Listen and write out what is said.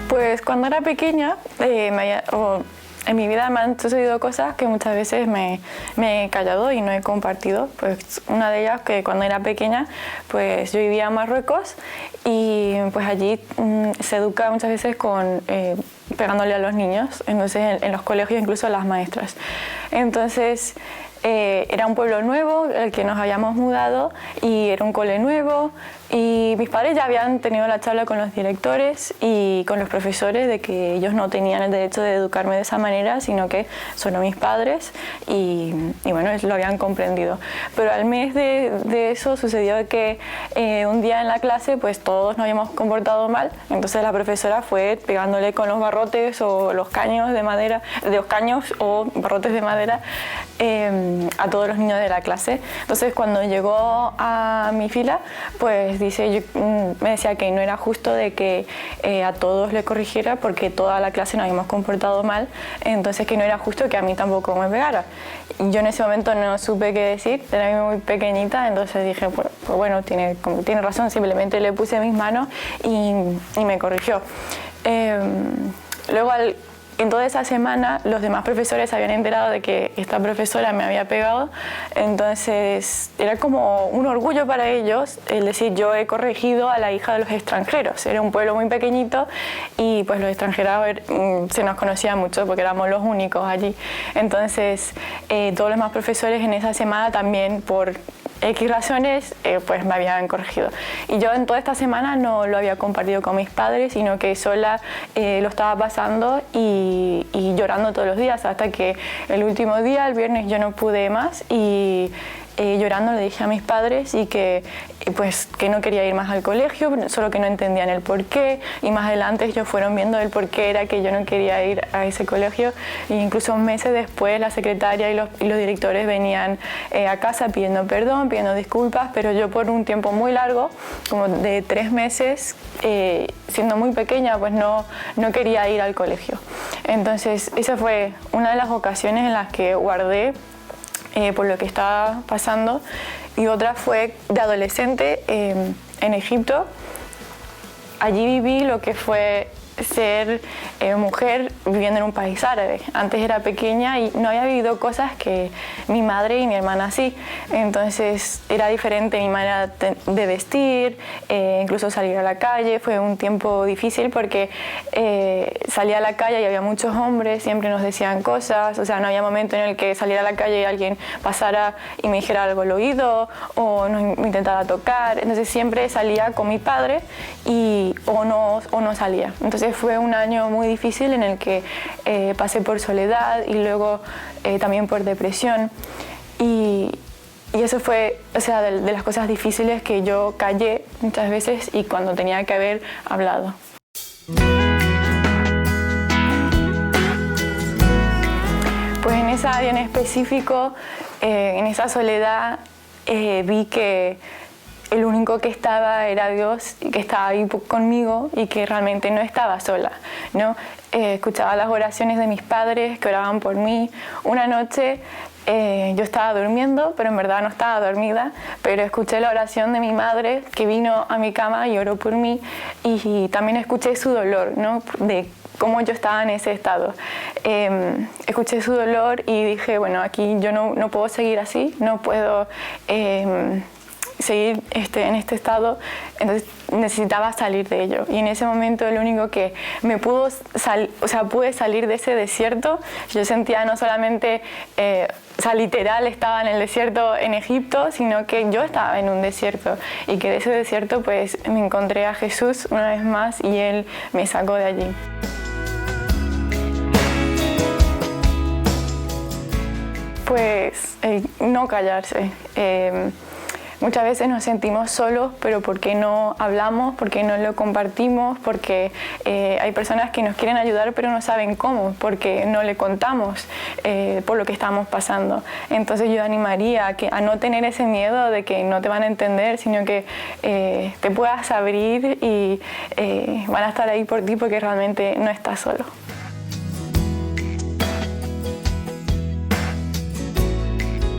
Pues cuando era pequeña, en mi vida me han sucedido cosas que muchas veces me he callado y no he compartido. Pues una de ellas, que cuando era pequeña, pues yo vivía en Marruecos y pues allí se educa muchas veces pegándole a los niños, entonces en los colegios, incluso a las maestras. Entonces era un pueblo nuevo al que nos habíamos mudado y era un cole nuevo, y mis padres ya habían tenido la charla con los directores y con los profesores de que ellos no tenían el derecho de educarme de esa manera, sino que solo mis padres, y bueno, lo habían comprendido. Pero al mes de eso sucedió que un día en la clase pues todos nos habíamos comportado mal, entonces la profesora fue pegándole con los barrotes o los caños de madera, los caños o barrotes de madera a todos los niños de la clase. Entonces cuando llegó a mi fila, pues me decía que no era justo de que a todos le corrigiera porque toda la clase nos habíamos comportado mal, entonces que no era justo que a mí tampoco me pegara. Y yo en ese momento no supe qué decir, era muy pequeñita, entonces dije, pues bueno, tiene razón, simplemente le puse mis manos y me corrigió. Luego en toda esa semana los demás profesores se habían enterado de que esta profesora me había pegado, entonces era como un orgullo para ellos el decir, yo he corregido a la hija de los extranjeros. Era un pueblo muy pequeñito y pues los extranjeros se nos conocía mucho porque éramos los únicos allí. Entonces todos los demás profesores en esa semana también, por X razones, pues me habían corregido. Y yo en toda esta semana no lo había compartido con mis padres, sino que sola lo estaba pasando y llorando todos los días, hasta que el último día, el viernes, yo no pude más y llorando le dije a mis padres y que no quería ir más al colegio, solo que no entendían el porqué, y más adelante ellos fueron viendo el porqué era que yo no quería ir a ese colegio, e incluso meses después la secretaria y los directores venían a casa pidiendo perdón, pidiendo disculpas, pero yo por un tiempo muy largo, como de 3 meses, siendo muy pequeña, pues no quería ir al colegio. Entonces esa fue una de las ocasiones en las que guardé por lo que estaba pasando, y otra fue de adolescente en Egipto. Allí viví lo que fue ser mujer viviendo en un país árabe. Antes era pequeña y no había vivido cosas que mi madre y mi hermana sí, entonces era diferente mi manera de vestir, incluso salir a la calle. Fue un tiempo difícil porque salía a la calle y había muchos hombres, siempre nos decían cosas, o sea, no había momento en el que saliera a la calle y alguien pasara y me dijera algo al oído o me intentara tocar. Entonces siempre salía con mi padre o no salía. Entonces fue un año muy difícil en el que pasé por soledad y luego también por depresión, y eso fue, o sea, de las cosas difíciles que yo callé muchas veces y cuando tenía que haber hablado. Pues en esa área en específico, en esa soledad, vi que el único que estaba era Dios, que estaba ahí conmigo y que realmente no estaba sola, ¿no? Escuchaba las oraciones de mis padres que oraban por mí. Una noche yo estaba durmiendo, pero en verdad no estaba dormida, pero escuché la oración de mi madre que vino a mi cama y oró por mí, y también escuché su dolor, ¿no? De cómo yo estaba en ese estado. Escuché su dolor y dije, bueno, aquí yo no puedo seguir así, no puedo seguir en este estado, entonces necesitaba salir de ello. Y en ese momento lo único que me pude salir de ese desierto. Yo sentía no solamente, literal estaba en el desierto en Egipto, sino que yo estaba en un desierto, y que de ese desierto pues me encontré a Jesús una vez más y Él me sacó de allí. Pues no callarse. Muchas veces nos sentimos solos, pero ¿por qué no hablamos? ¿Por qué no lo compartimos? Porque hay personas que nos quieren ayudar, pero no saben cómo, porque no le contamos por lo que estamos pasando. Entonces yo animaría a no tener ese miedo de que no te van a entender, sino que te puedas abrir y van a estar ahí por ti porque realmente no estás solo.